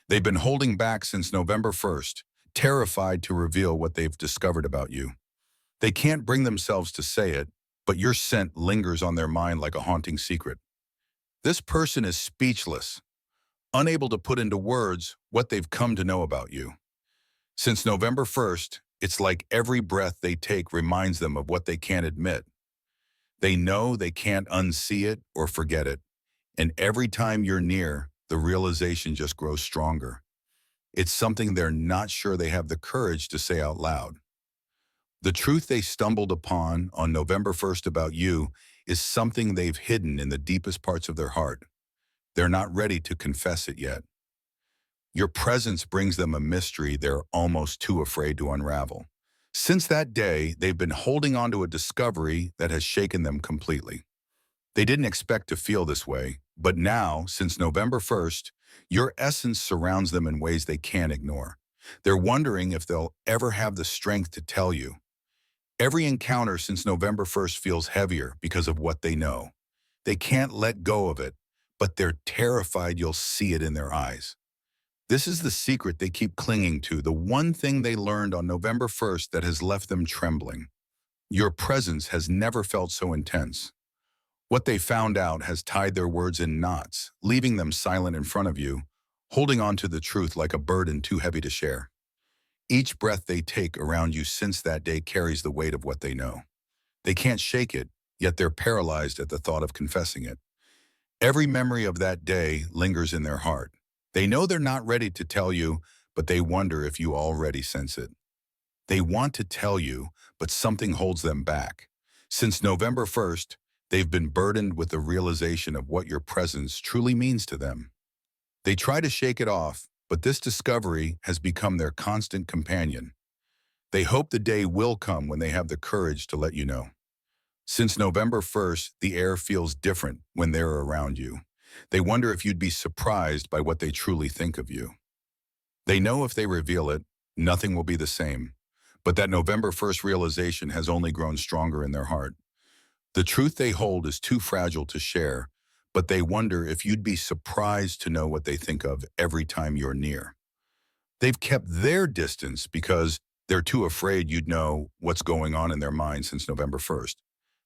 They've been holding back since November 1st, terrified to reveal what they've discovered about you. They can't bring themselves to say it, but your scent lingers on their mind like a haunting secret. This person is speechless, unable to put into words what they've come to know about you. Since November 1st, it's like every breath they take reminds them of what they can't admit. They know they can't unsee it or forget it, and every time you're near, the realization just grows stronger. It's something they're not sure they have the courage to say out loud. The truth they stumbled upon on November 1st about you is something they've hidden in the deepest parts of their heart. They're not ready to confess it yet. Your presence brings them a mystery they're almost too afraid to unravel. Since that day, they've been holding on to a discovery that has shaken them completely. They didn't expect to feel this way, but now, since November 1st, your essence surrounds them in ways they can't ignore. They're wondering if they'll ever have the strength to tell you. Every encounter since November 1st feels heavier because of what they know. They can't let go of it, but they're terrified you'll see it in their eyes. This is the secret they keep clinging to, the one thing they learned on November 1st that has left them trembling. Your presence has never felt so intense. What they found out has tied their words in knots, leaving them silent in front of you, holding on to the truth like a burden too heavy to share. Each breath they take around you since that day carries the weight of what they know. They can't shake it, yet they're paralyzed at the thought of confessing it. Every memory of that day lingers in their heart. They know they're not ready to tell you, but they wonder if you already sense it. They want to tell you, but something holds them back. Since November 1st, they've been burdened with the realization of what your presence truly means to them. They try to shake it off, but this discovery has become their constant companion. They hope the day will come when they have the courage to let you know. Since November 1st, the air feels different when they're around you. They wonder if you'd be surprised by what they truly think of you. They know if they reveal it, nothing will be the same. But that November 1st realization has only grown stronger in their heart. The truth they hold is too fragile to share, but they wonder if you'd be surprised to know what they think of every time you're near. They've kept their distance because they're too afraid you'd know what's going on in their mind since November 1st.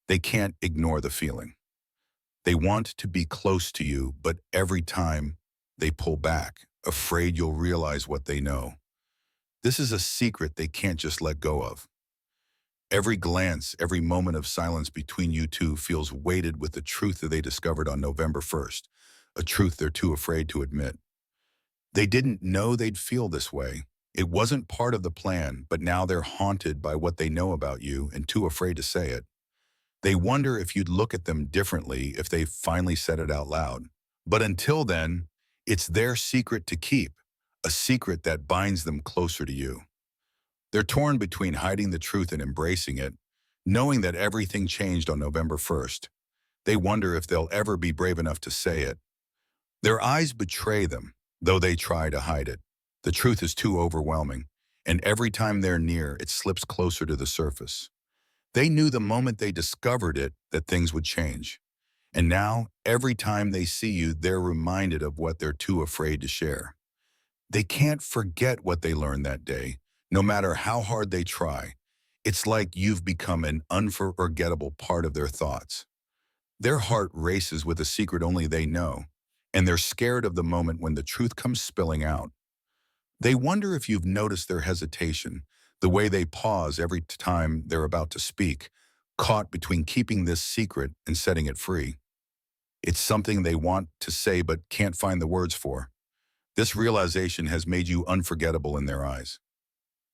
They can't ignore the feeling. They want to be close to you, but every time they pull back, afraid you'll realize what they know. This is a secret they can't just let go of. Every glance, every moment of silence between you two feels weighted with the truth that they discovered on November 1st, a truth they're too afraid to admit. They didn't know they'd feel this way. It wasn't part of the plan, but now they're haunted by what they know about you and too afraid to say it. They wonder if you'd look at them differently if they finally said it out loud. But until then, it's their secret to keep, a secret that binds them closer to you. They're torn between hiding the truth and embracing it, knowing that everything changed on November 1st. They wonder if they'll ever be brave enough to say it. Their eyes betray them, though they try to hide it. The truth is too overwhelming, and every time they're near, it slips closer to the surface. They knew the moment they discovered it that things would change. And now, every time they see you, they're reminded of what they're too afraid to share. They can't forget what they learned that day, no matter how hard they try. It's like you've become an unforgettable part of their thoughts. Their heart races with a secret only they know, and they're scared of the moment when the truth comes spilling out. They wonder if you've noticed their hesitation, the way they pause every time they're about to speak, caught between keeping this secret and setting it free. It's something they want to say but can't find the words for. This realization has made you unforgettable in their eyes.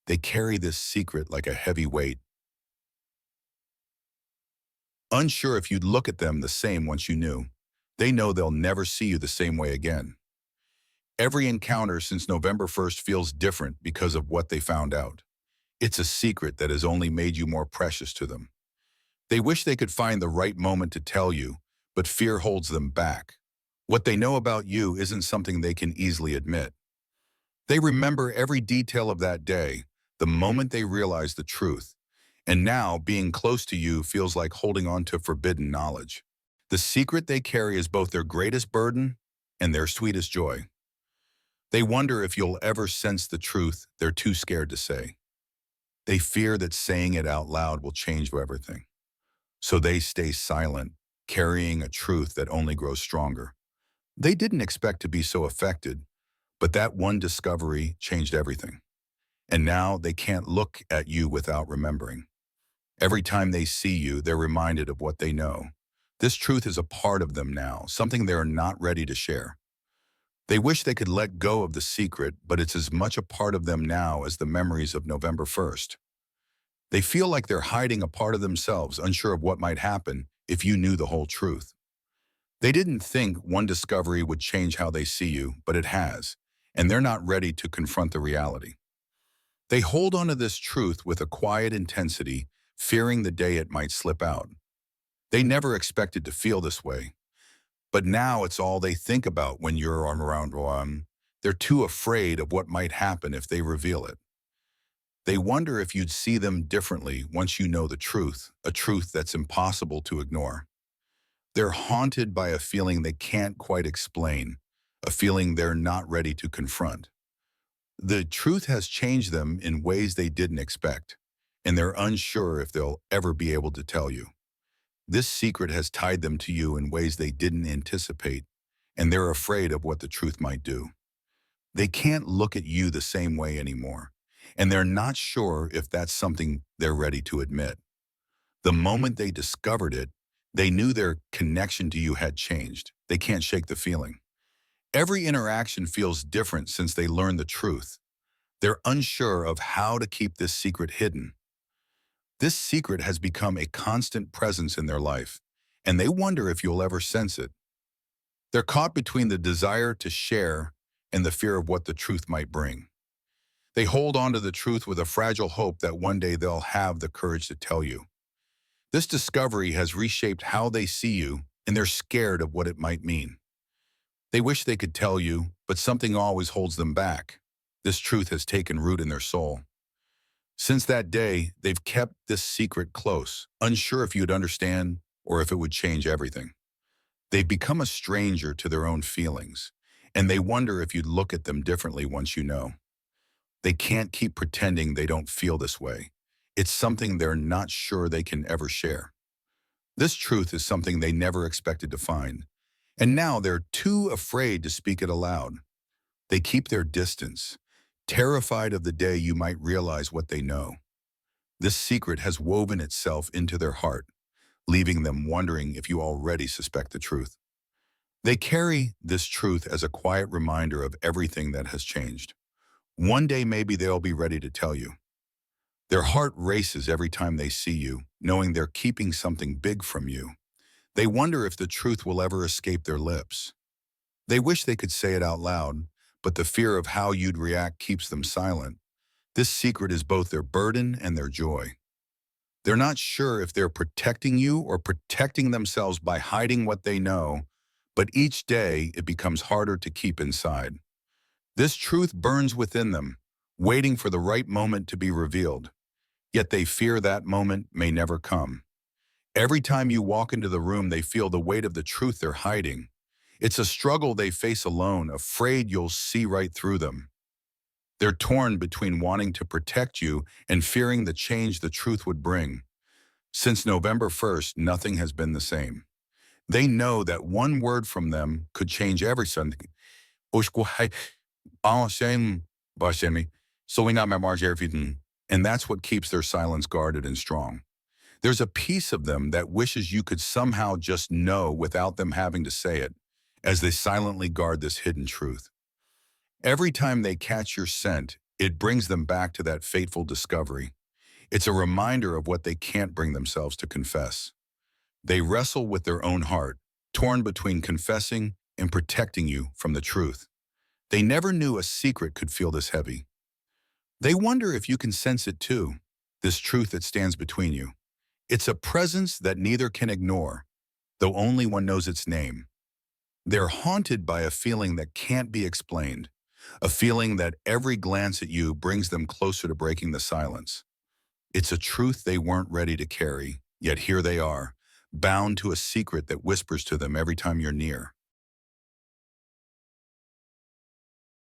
They carry this secret like a heavy weight, unsure if you'd look at them the same once you knew. They know they'll never see you the same way again. Every encounter since November 1st feels different because of what they found out. It's a secret that has only made you more precious to them. They wish they could find the right moment to tell you, but fear holds them back. What they know about you isn't something they can easily admit. They remember every detail of that day, the moment they realized the truth, and now being close to you feels like holding on to forbidden knowledge. The secret they carry is both their greatest burden and their sweetest joy. They wonder if you'll ever sense the truth they're too scared to say. They fear that saying it out loud will change everything. So they stay silent, carrying a truth that only grows stronger. They didn't expect to be so affected, but that one discovery changed everything. And now they can't look at you without remembering. Every time they see you, they're reminded of what they know. This truth is a part of them now, something they are not ready to share. They wish they could let go of the secret, but it's as much a part of them now as the memories of November 1st. They feel like they're hiding a part of themselves, unsure of what might happen if you knew the whole truth. They didn't think one discovery would change how they see you, but it has, and they're not ready to confront the reality. They hold on to this truth with a quiet intensity, fearing the day it might slip out. They never expected to feel this way, but now it's all they think about when you're around one. They're too afraid of what might happen if they reveal it. They wonder if you'd see them differently once you know the truth, a truth that's impossible to ignore. They're haunted by a feeling they can't quite explain, a feeling they're not ready to confront. The truth has changed them in ways they didn't expect, and they're unsure if they'll ever be able to tell you. This secret has tied them to you in ways they didn't anticipate, and they're afraid of what the truth might do. They can't look at you the same way anymore, and they're not sure if that's something they're ready to admit. The moment they discovered it, they knew their connection to you had changed. They can't shake the feeling. Every interaction feels different since they learned the truth. They're unsure of how to keep this secret hidden. This secret has become a constant presence in their life, and they wonder if you'll ever sense it. They're caught between the desire to share and the fear of what the truth might bring. They hold on to the truth with a fragile hope that one day they'll have the courage to tell you. This discovery has reshaped how they see you, and they're scared of what it might mean. They wish they could tell you, but something always holds them back. This truth has taken root in their soul. Since that day, they've kept this secret close, unsure if you'd understand or if it would change everything. They've become a stranger to their own feelings, and they wonder if you'd look at them differently once you know. They can't keep pretending they don't feel this way. It's something they're not sure they can ever share. This truth is something they never expected to find, and now they're too afraid to speak it aloud. They keep their distance, terrified of the day you might realize what they know. This secret has woven itself into their heart, leaving them wondering if you already suspect the truth. They carry this truth as a quiet reminder of everything that has changed. One day maybe they'll be ready to tell you. Their heart races every time they see you, knowing they're keeping something big from you. They wonder if the truth will ever escape their lips. They wish they could say it out loud, but the fear of how you'd react keeps them silent. This secret is both their burden and their joy. They're not sure if they're protecting you or protecting themselves by hiding what they know, but each day it becomes harder to keep inside. This truth burns within them, waiting for the right moment to be revealed. Yet they fear that moment may never come. Every time you walk into the room, they feel the weight of the truth they're hiding. It's a struggle they face alone, afraid you'll see right through them. They're torn between wanting to protect you and fearing the change the truth would bring. Since November 1st, nothing has been the same. They know that one word from them could change everything. And that's what keeps their silence guarded and strong. There's a piece of them that wishes you could somehow just know without them having to say it, as they silently guard this hidden truth. Every time they catch your scent, it brings them back to that fateful discovery. It's a reminder of what they can't bring themselves to confess. They wrestle with their own heart, torn between confessing and protecting you from the truth. They never knew a secret could feel this heavy. They wonder if you can sense it too, this truth that stands between you. It's a presence that neither can ignore, though only one knows its name. They're haunted by a feeling that can't be explained, a feeling that every glance at you brings them closer to breaking the silence. It's a truth they weren't ready to carry, yet here they are, bound to a secret that whispers to them every time you're near.